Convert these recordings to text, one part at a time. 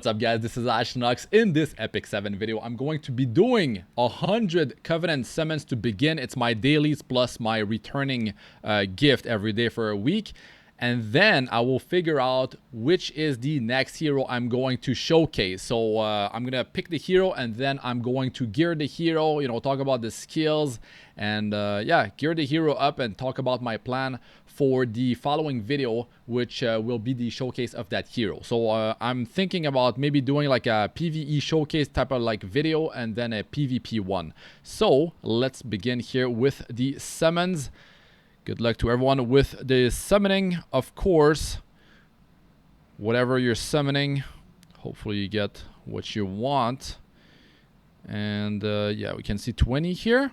What's up, guys? This is Astranox. In this Epic 7 video, I'm going to be doing 100 Covenant summons to begin. It's my dailies plus my returning gift every day for a week. And then I will figure out which is the next hero I'm going to showcase. So I'm going to pick the hero and then I'm going to gear the hero, talk about the skills and yeah, gear the hero up and talk about my plan for the following video, which will be the showcase of that hero. So I'm thinking about maybe doing like a PvE showcase type of like video and then a PvP one. So let's begin here with the summons. Good luck to everyone with the summoning, of course. Whatever you're summoning, hopefully you get what you want. And yeah, we can see 20 here.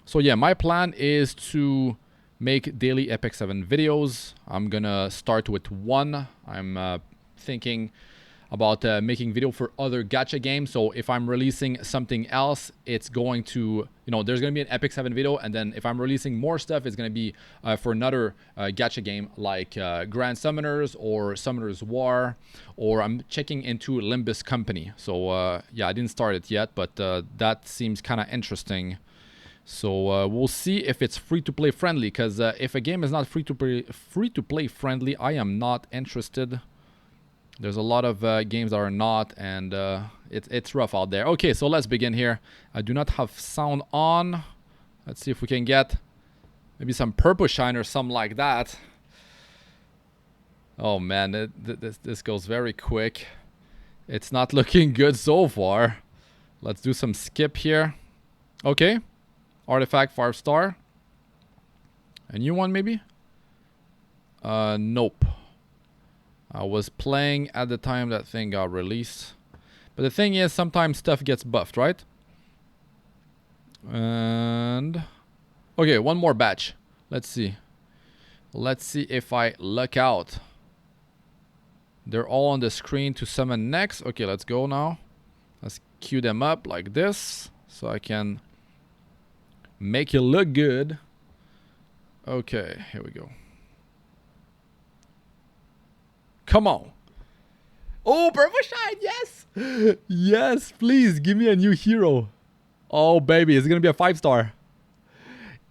So yeah, my plan is to make daily Epic 7 videos. I'm gonna start with one. I'm thinking about making video for other gacha games. So if I'm releasing something else, it's going to, there's going to be an Epic 7 video. And then if I'm releasing more stuff, it's going to be for another gacha game like Grand Summoners or Summoners War, or I'm checking into Limbus Company. So yeah, I didn't start it yet, but that seems kind of interesting. So we'll see if it's free-to-play friendly, because if a game is not free-to-play friendly, I am not interested. There's a lot of games that are not, and it's rough out there. Okay, so let's begin here. I do not have sound on. Let's see if we can get maybe some purple shine or something like that. Oh man, this goes very quick. It's not looking good so far. Let's do some skip here. Okay. Artifact 5-star. A new one maybe? Nope. I was playing at the time that thing got released. But the thing is, sometimes stuff gets buffed, right? And okay, one more batch. Let's see. Let's see if I luck out. They're all on the screen to summon next. Okay, let's go now. Let's queue them up like this so I can make it look good. Okay, here we go. Come on. Oh, purple shine, yes. Yes, please give me a new hero. Oh, baby, it's going to be a 5-star.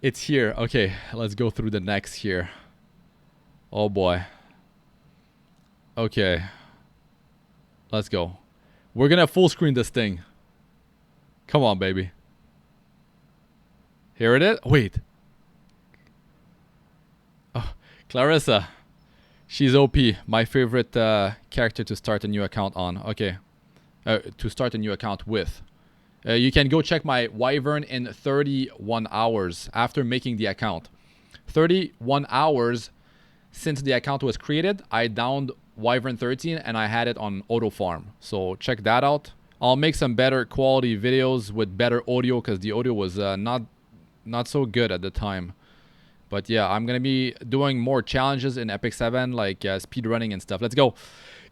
It's here. Okay, let's go through the next here. Oh, boy. Okay. Let's go. We're going to full screen this thing. Come on, baby. Here it is. Wait. Oh, Clarissa. She's OP. My favorite character to start a new account on. Okay. To start a new account with. You can go check my Wyvern in 31 hours after making the account. 31 hours since the account was created. I downed Wyvern 13 and I had it on auto farm. So check that out. I'll make some better quality videos with better audio because the audio was not so good at the time. But yeah, I'm gonna be doing more challenges in Epic 7, like speed running and stuff. Let's go.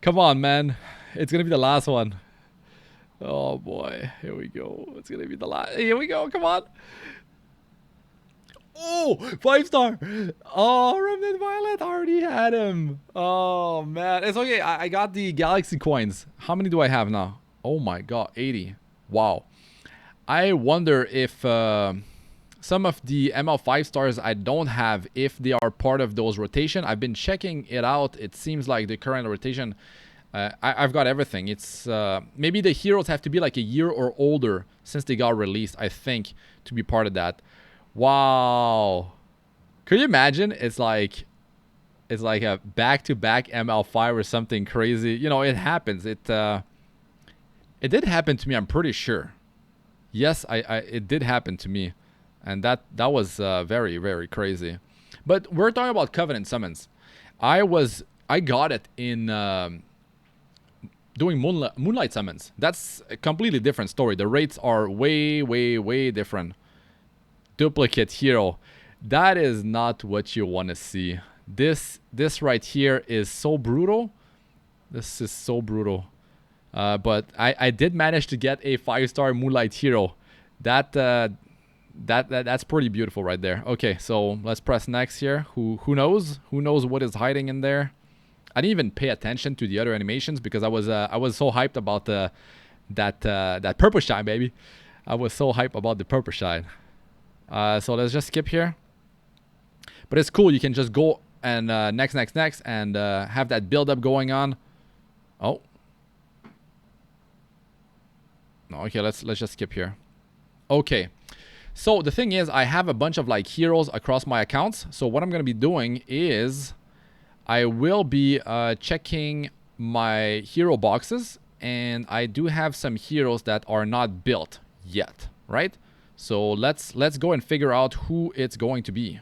Come on, man. It's gonna be the last one. Oh boy, here we go. It's gonna be the last. Here we go. Come on. Oh, 5-star. Oh, Remnant Violet, I already had him. Oh man, it's okay. I got the Galaxy coins. How many do I have now? Oh my god, 80. Wow. I wonder if some of the ML 5-stars I don't have, if they are part of those rotation. I've been checking it out. It seems like the current rotation, I've got everything. It's maybe the heroes have to be like a year or older since they got released, I think, to be part of that. Wow. Could you imagine? It's like a back-to-back ML5 or something crazy. It happens. It did happen to me, I'm pretty sure. Yes, it did happen to me. And that was very, very crazy. But we're talking about Covenant summons. I got it in doing Moonlight summons. That's a completely different story. The rates are way, way, way different. Duplicate hero. That is not what you want to see. This right here is so brutal. This is so brutal. But I did manage to get a 5-star Moonlight hero. That's pretty beautiful right there. Okay, so let's press next here. Who knows? Who knows what is hiding in there? I didn't even pay attention to the other animations because I was so hyped about that purple shine, baby. I was so hyped about the purple shine. So let's just skip here. But it's cool. You can just go and next, and have that build up going on. Oh. No, okay, let's just skip here. Okay. So the thing is, I have a bunch of like heroes across my accounts. So what I'm going to be doing is I will be checking my hero boxes, and I do have some heroes that are not built yet, right? So let's go and figure out who it's going to be.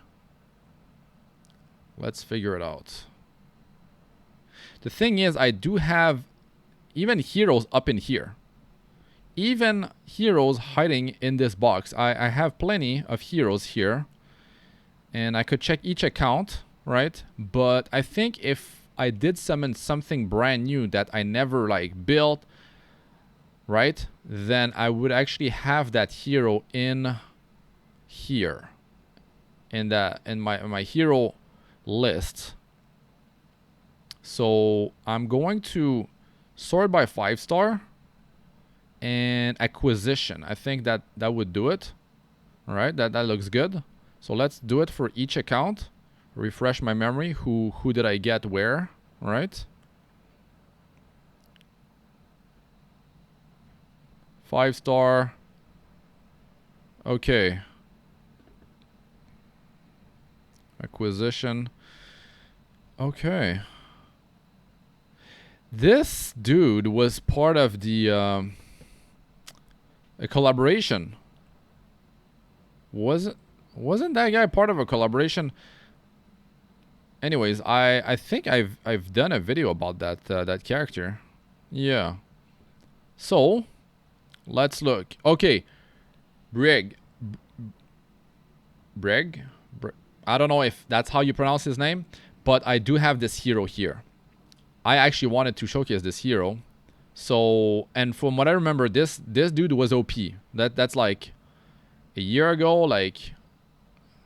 Let's figure it out. The thing is, I do have even heroes up in here. Even heroes hiding in this box. I have plenty of heroes here. And I could check each account, right? But I think if I did summon something brand new that I never like built, right? Then I would actually have that hero in here. In my hero list. So I'm going to sort by 5-star and acquisition. I think that would do it. All right, that looks good. So let's do it for each account. Refresh my memory. Who did I get where? All right. 5-star. Okay. Acquisition. Okay. This dude was part of the a collaboration. Wasn't that guy part of a collaboration? Anyways, I think I've done a video about that character. Yeah. So let's look. Okay. Brig. I don't know if that's how you pronounce his name, but I do have this hero here. I actually wanted to showcase this hero. So, and from what I remember, this dude was OP. That's like a year ago, like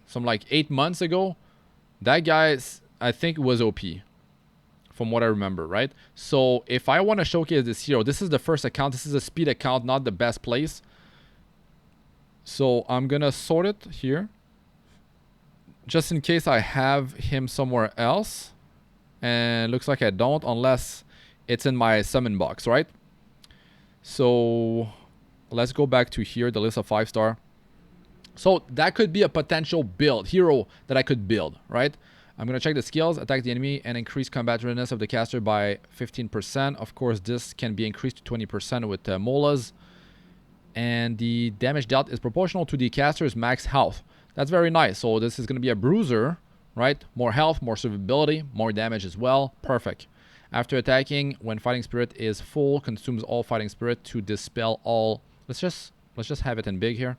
some like 8 months ago. That guy, I think, was OP. From what I remember, right? So if I want to showcase this hero, this is the first account. This is a speed account, not the best place. So I'm gonna sort it here, just in case I have him somewhere else. And looks like I don't, unless it's in my summon box, right? So let's go back to here, the list of 5-star. So that could be a potential build, hero that I could build, right? I'm going to check the skills, attack the enemy, and increase combat readiness of the caster by 15%. Of course, this can be increased to 20% with Molas. And the damage dealt is proportional to the caster's max health. That's very nice. So this is going to be a bruiser, right? More health, more survivability, more damage as well. Perfect. After attacking, when fighting spirit is full, consumes all fighting spirit to dispel all. Let's just have it in big here.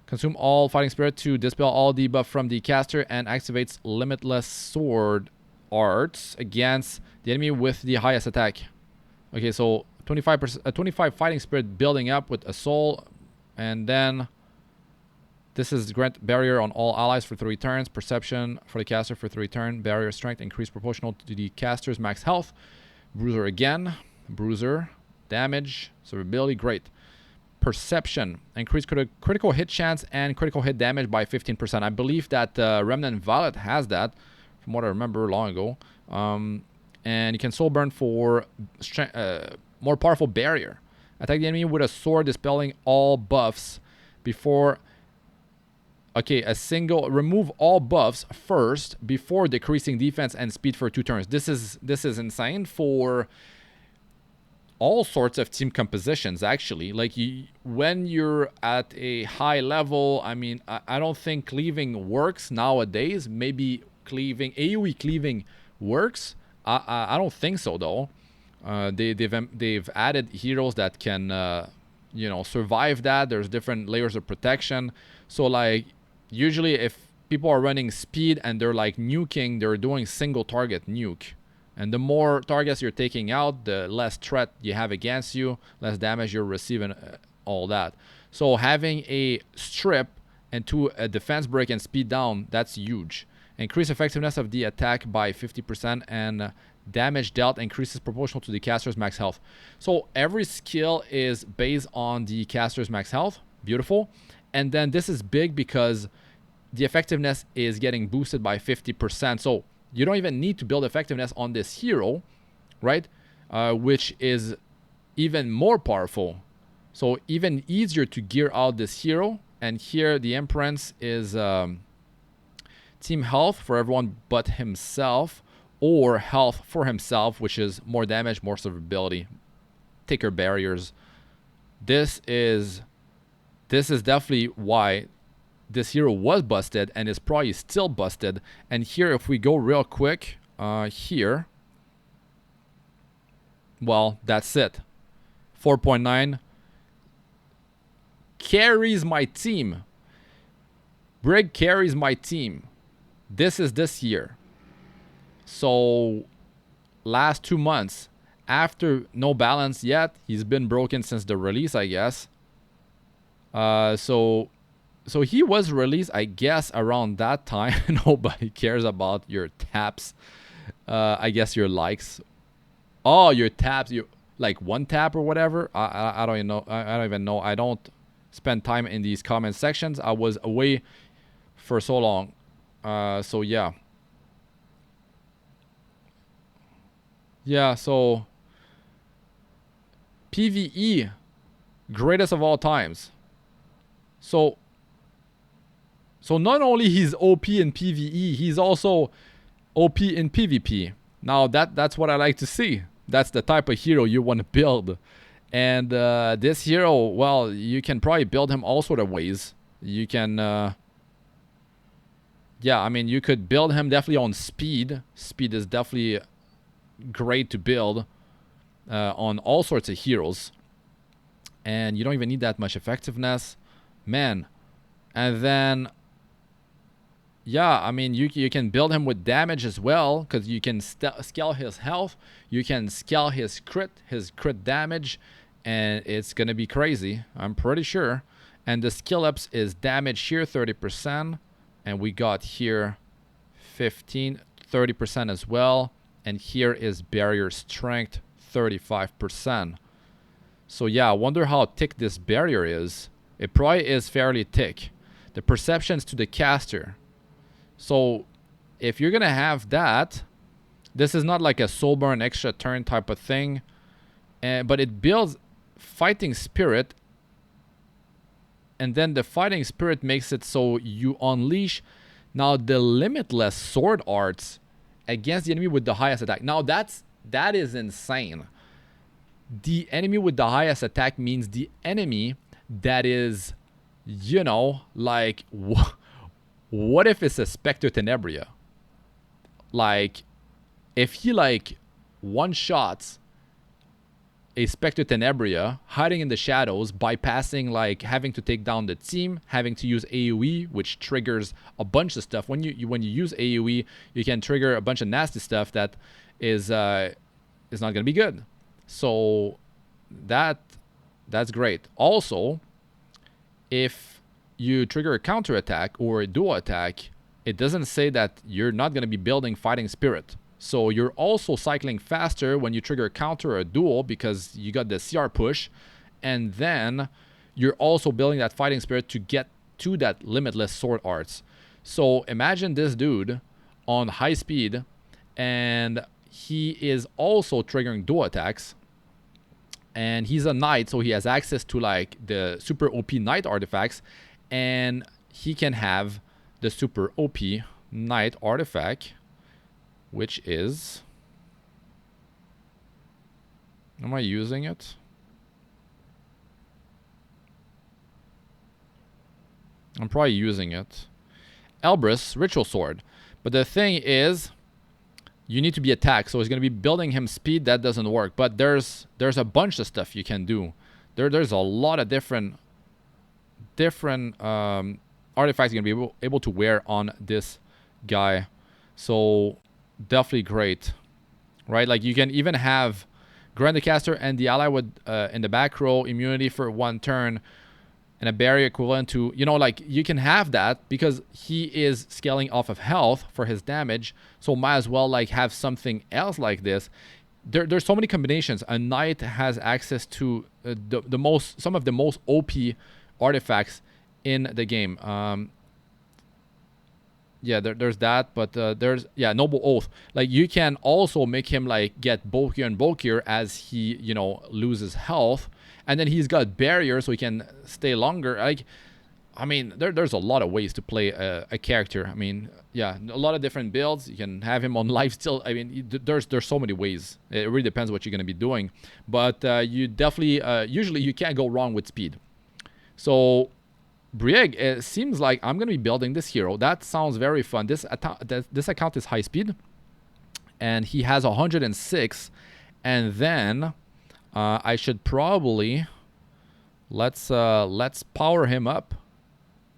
Consume all fighting spirit to dispel all debuff from the caster and activates limitless sword arts against the enemy with the highest attack. Okay, so 25 fighting spirit building up with a soul, and then this is grant barrier on all allies for 3 turns. Perception for the caster for 3 turns. Barrier strength increased proportional to the caster's max health. Bruiser again. Bruiser. Damage. Survivability. Great. Perception. Increased critical hit chance and critical hit damage by 15%. I believe that Remnant Valet has that, from what I remember long ago. And you can soul burn for more powerful barrier. Attack the enemy with a sword dispelling all buffs before... Okay, remove all buffs first before decreasing defense and speed for 2 turns. This is insane for all sorts of team compositions, actually. Like, when you're at a high level, I mean, I don't think cleaving works nowadays. Maybe AoE cleaving works. I don't think so, though. They've added heroes that can, survive that. There's different layers of protection. So, like, usually if people are running speed and they're like nuking, they're doing single target nuke. And the more targets you're taking out, the less threat you have against you, less damage you're receiving, all that. So having a strip and a defense break and speed down, that's huge. Increase effectiveness of the attack by 50% and Damage dealt increases proportional to the caster's max health. So every skill is based on the caster's max health. Beautiful. And then this is big because the effectiveness is getting boosted by 50%. So you don't even need to build effectiveness on this hero, right? Which is even more powerful. So even easier to gear out this hero. And here the Empress is team health for everyone but himself, or health for himself, which is more damage, more survivability, thicker barriers. This is definitely why this hero was busted and is probably still busted. And here, if we go real quick, here, well, that's it. 4.9 carries my team. Brig carries my team. This is this year. So last 2 months, after no balance yet, he's been broken since the release, I guess. So he was released, I guess, around that time. Nobody cares about your taps. I guess your likes. Oh, your taps, you like one tap or whatever. I don't even know. I don't even know. I don't spend time in these comment sections. I was away for so long. So yeah. Yeah, so PvE, greatest of all times. So not only he's OP in PvE, he's also OP in PvP. Now that's what I like to see. That's the type of hero you want to build. And this hero, well, you can probably build him all sort of ways. You can, yeah, I mean, you could build him definitely on speed. Speed is definitely great to build on all sorts of heroes. And you don't even need that much effectiveness. Man. And then, yeah, I mean, you can build him with damage as well, because you can scale his health. You can scale his crit damage, and it's going to be crazy, I'm pretty sure. And the skill ups is damage here, 30%. And we got here 30% as well. And here is barrier strength, 35%. So yeah, I wonder how thick this barrier is. It probably is fairly thick. The perceptions to the caster. So if you're going to have that, this is not like a soul burn extra turn type of thing. But it builds fighting spirit. And then the fighting spirit makes it so you unleash now the limitless sword arts against the enemy with the highest attack. Now that is insane. The enemy with the highest attack means the enemy that is, you know, like, what if it's a Spectre Tenebria? Like, if he like one-shots a Spectre Tenebria hiding in the shadows, bypassing like having to take down the team, having to use AoE, which triggers a bunch of stuff. When you use AoE, you can trigger a bunch of nasty stuff that is not gonna be good. So that's great. Also, if you trigger a counter attack or a duo attack, it doesn't say that you're not gonna be building fighting spirit. So you're also cycling faster when you trigger a counter or a duel because you got the CR push. And then you're also building that fighting spirit to get to that limitless sword arts. So imagine this dude on high speed and he is also triggering dual attacks. And he's a knight, so he has access to like the super OP knight artifacts. And he can have the super OP knight artifact, which is, am I using it? I'm probably using it. Elbrus, Ritual Sword. But the thing is, you need to be attacked. So he's going to be building him speed. That doesn't work. But there's a bunch of stuff you can do. There's a lot of different artifacts you're going to be able to wear on this guy. So definitely great, right? Like you can even have grant the caster and the ally with in the back row immunity for 1 turn and a barrier equivalent to, you know, like you can have that because he is scaling off of health for his damage. So might as well like have something else like this. There's so many combinations. A knight has access to some of the most OP artifacts in the game. Yeah, there's that, but there's, yeah, Noble Oath. Like you can also make him like get bulkier and bulkier as he, you know, loses health, and then he's got barrier so he can stay longer. Like, I mean, there's a lot of ways to play a character. I mean, yeah, a lot of different builds. You can have him on life still. I mean, there's so many ways. It really depends what you're gonna be doing, but you definitely usually you can't go wrong with speed. So Brieg, it seems like I'm gonna be building this hero. That sounds very fun. This account is high speed, and he has 106. And then I should probably let's power him up,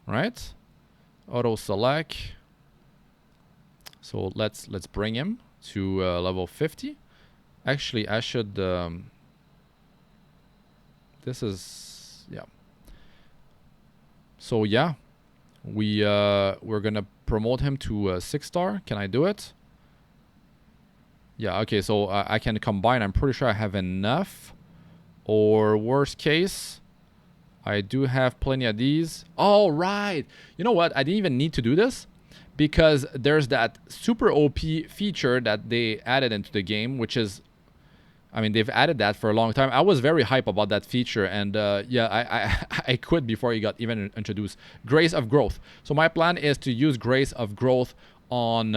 right? Auto select. So let's bring him to level 50. Actually, I should. This is, yeah. So yeah, we're gonna promote him to 6-star. Can I do it? Yeah, okay, so I can combine. I'm pretty sure I have enough. Or worst case, I do have plenty of these. All right. You know what? I didn't even need to do this because there's that super OP feature that they added into the game, which is, I mean, they've added that for a long time. I was very hype about that feature, and yeah, I quit before it got even introduced. Grace of Growth. So my plan is to use Grace of Growth on,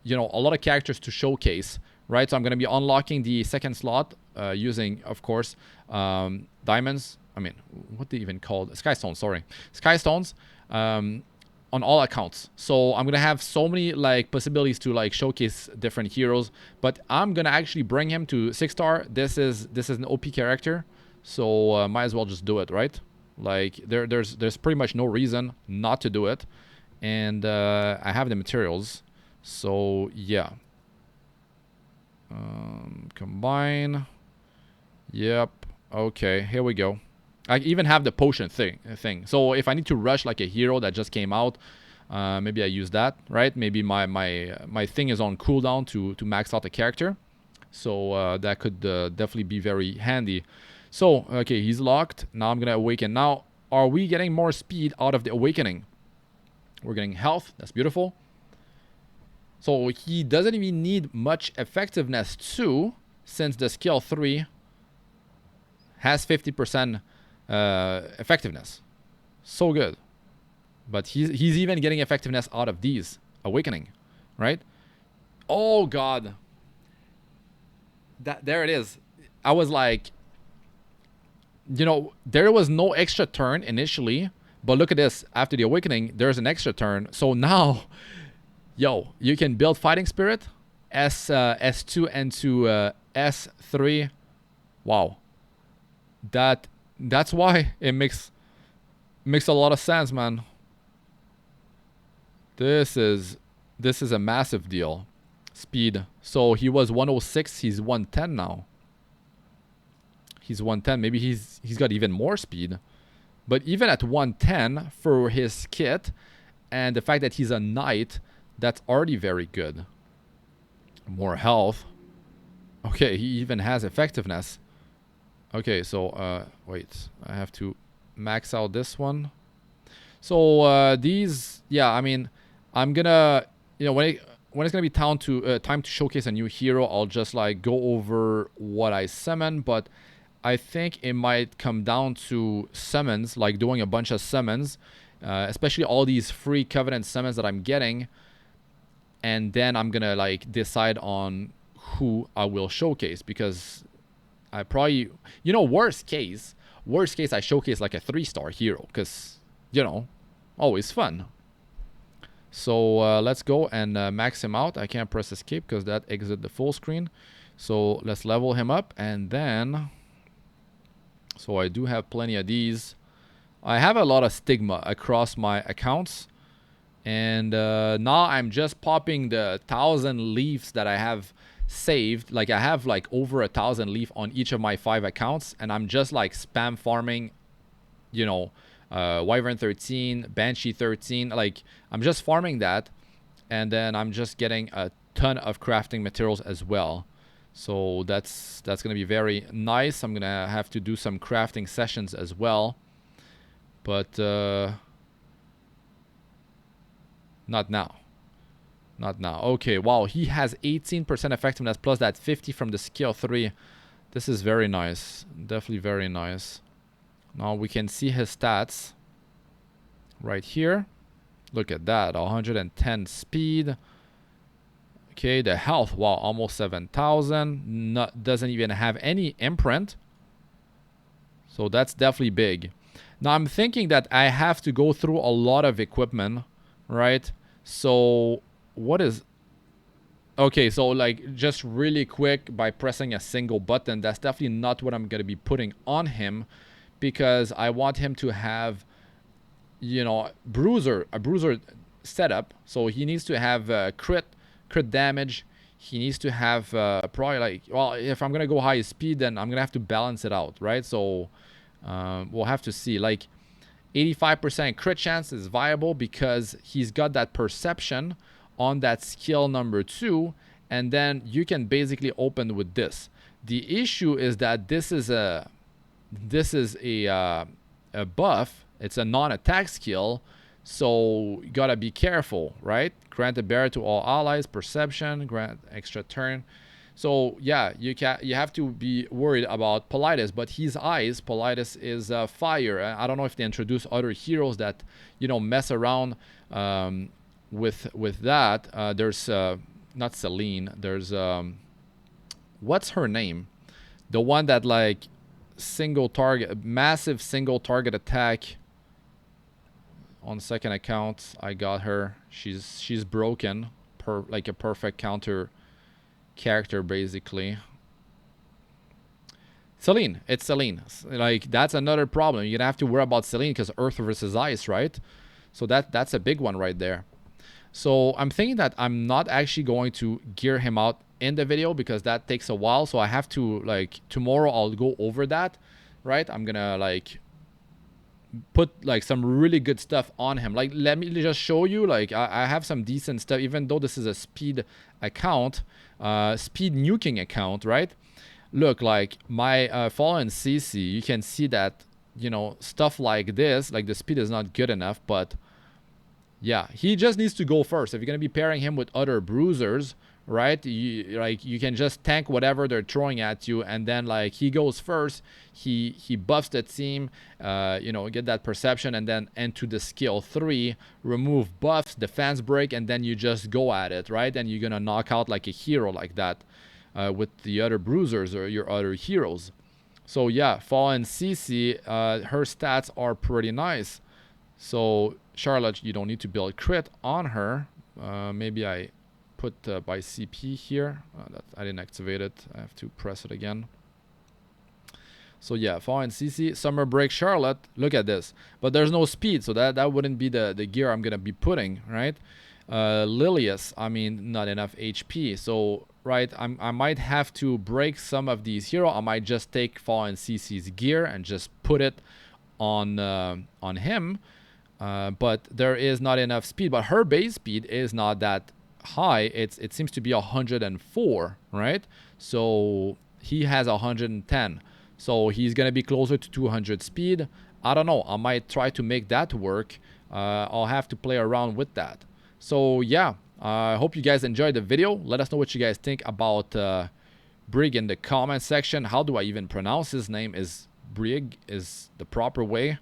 you know, a lot of characters to showcase, right? So I'm going to be unlocking the second slot using, of course, diamonds. I mean, what they even called? Skystones, sorry. Skystones. On all accounts. So I'm gonna have so many like possibilities to like showcase different heroes, but I'm gonna actually bring him to 6-star. This is an OP character, so might as well just do it, right? Like there's pretty much no reason not to do it, and I have the materials, so yeah. Combine. Yep. Okay, here we go. I even have the potion thing. So if I need to rush like a hero that just came out, maybe I use that, right? Maybe my thing is on cooldown to max out the character. So that could definitely be very handy. So, okay, he's locked. Now I'm going to awaken. Now, are we getting more speed out of the awakening? We're getting health. That's beautiful. So he doesn't even need much effectiveness too, since the skill 3 has 50% effectiveness. So good. But he's even getting effectiveness out of these awakening, right? Oh god, there it is. I was like, you know, there was no extra turn initially, but look at this. After the awakening, there's an extra turn. So now, yo, you can build fighting spirit S2 into S3. Wow, that's why it makes a lot of sense, man. This is a massive deal. Speed. So he was 106, he's 110 now. He's 110. Maybe he's got even more speed. But even at 110 for his kit and the fact that he's a knight, that's already very good. More health. Okay, he even has effectiveness. Okay, so wait, I have to max out this one. So these, yeah, I mean, I'm gonna, you know, when it's gonna be time to showcase a new hero, I'll just like go over what I summon. But I think it might come down to summons, like doing a bunch of summons, especially all these free Covenant summons that I'm getting, and then I'm gonna like decide on who I will showcase, because I probably, you know, worst case I showcase like a 3-star hero, because, you know, always fun. So let's go and max him out. I can't press escape because that exits the full screen. So let's level him up, and then, so I do have plenty of these. I have a lot of stigma across my accounts, and now I'm just popping the 1,000 leaves that I have saved. Like I have like over 1,000 leaf on each of my 5 accounts, and I'm just like spam farming, you know, Wyvern 13, Banshee 13. Like, I'm just farming that, and then I'm just getting a ton of crafting materials as well. So that's gonna be very nice. I'm gonna have to do some crafting sessions as well, but not now. Not now. Okay, wow, he has 18% effectiveness plus that 50 from the skill 3. This is very nice. Definitely very nice. Now we can see his stats right here. Look at that, 110 speed. Okay, the health, wow, almost 7,000. Doesn't even have any imprint. So that's definitely big. Now I'm thinking that I have to go through a lot of equipment, right? So what is... Okay, so like just really quick by pressing a single button, that's definitely not what I'm going to be putting on him, because I want him to have, you know, a bruiser setup. So he needs to have crit damage. He needs to have probably like, well, if I'm gonna go high speed, then I'm gonna have to balance it out, right? So we'll have to see. Like 85% crit chance is viable because he's got that perception on that skill number 2, and then you can basically open with this. The issue is that this is a buff. It's a non-attack skill, so you gotta be careful, right? Grant a barrier to all allies, perception, grant extra turn. So yeah, you have to be worried about Politis, but his eyes, Politis is fire. I don't know if they introduce other heroes that, you know, mess around with that. There's not Celine. There's what's her name? The one that like single target, massive single target attack. On second account, I got her. She's broken, like a perfect counter character basically. Celine, it's Celine. Like that's another problem. You're gonna have to worry about Celine because Earth versus Ice, right? So that's a big one right there. So I'm thinking that I'm not actually going to gear him out in the video because that takes a while. So I have to, like, tomorrow I'll go over that, right? I'm gonna like put like some really good stuff on him. Like, let me just show you, like I have some decent stuff, even though this is a speed account, speed nuking account, right? Look, like my fallen CC, you can see that, you know, stuff like this, like the speed is not good enough, but yeah, he just needs to go first. If you're gonna be pairing him with other bruisers, right, you can just tank whatever they're throwing at you, and then like he goes first, he buffs the team, you know, get that perception, and then into the skill 3, remove buffs, defense break, and then you just go at it, right? And you're gonna knock out like a hero like that with the other bruisers or your other heroes. So yeah, Fallen CC, her stats are pretty nice. So Charlotte, you don't need to build crit on her. Maybe I put by CP here. I didn't activate it. I have to press it again. So yeah, Fallen CC, Summer Break Charlotte. Look at this. But there's no speed, so that wouldn't be the gear I'm gonna be putting, right? Lilius, I mean, not enough HP. So right, I might have to break some of these heroes. I might just take Fallen CC's gear and just put it on him. But there is not enough speed. But her base speed is not that high. It seems to be 104, right? So he has 110. So he's gonna be closer to 200 speed. I don't know. I might try to make that work. I'll have to play around with that. So yeah, I hope you guys enjoyed the video. Let us know what you guys think about Brig in the comment section. How do I even pronounce his name? Is Brig is the proper way?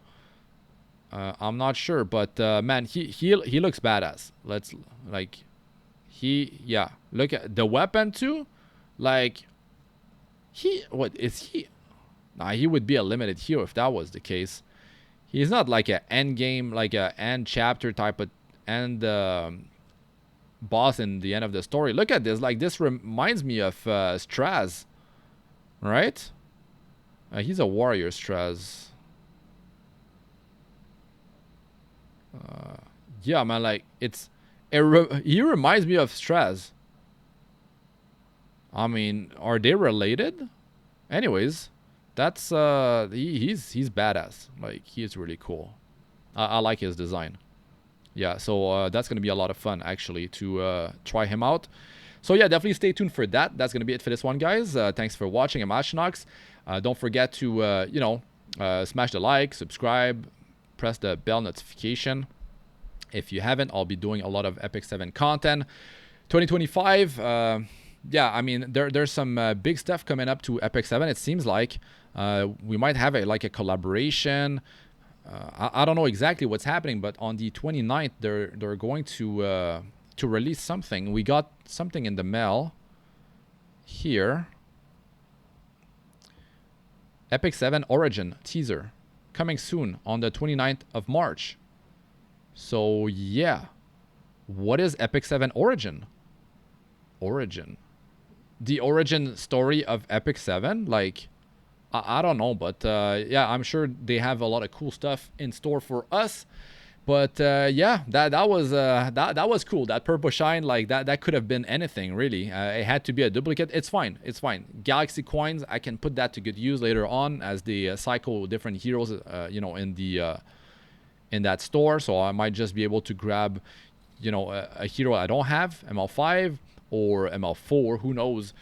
I'm not sure, but man, he looks badass. Let's like, yeah. Look at the weapon too. Like, what is he? Nah, he would be a limited hero if that was the case. He's not like an end game, like a end chapter type of end boss in the end of the story. Look at this. Like, this reminds me of Straz, right? He's a warrior, Straz. Yeah, man, like he reminds me of Straz. I mean, are they related? Anyways, that's he's badass. Like, he's really cool. I like his design. Yeah, so that's going to be a lot of fun, actually, to try him out. So yeah, definitely stay tuned for that. That's going to be it for this one, guys. Thanks for watching. I'm Astranox. Don't forget to, smash the like, subscribe, press the bell notification. If you haven't, I'll be doing a lot of Epic 7 content. 2025, yeah, I mean, there's some big stuff coming up to Epic 7. It seems like we might have a collaboration. I don't know exactly what's happening, but on the 29th, they're going to release something. We got something in the mail here. Epic 7 Origin teaser coming soon on the 29th of March. So yeah, what is Epic 7 Origin? Origin, the origin story of Epic 7, like I don't know, but yeah, I'm sure they have a lot of cool stuff in store for us. But yeah, that was cool. That purple shine, like that could have been anything really. It had to be a duplicate. It's fine. It's fine. Galaxy coins, I can put that to good use later on as they cycle different heroes, in the in that store. So I might just be able to grab, a hero I don't have, ML5 or ML4, who knows.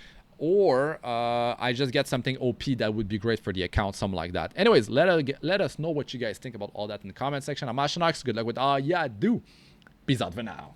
Or I just get something OP that would be great for the account, something like that. Anyways, let us know what you guys think about all that in the comment section. I'm Astranox. Good luck with all ya do. Peace out for now.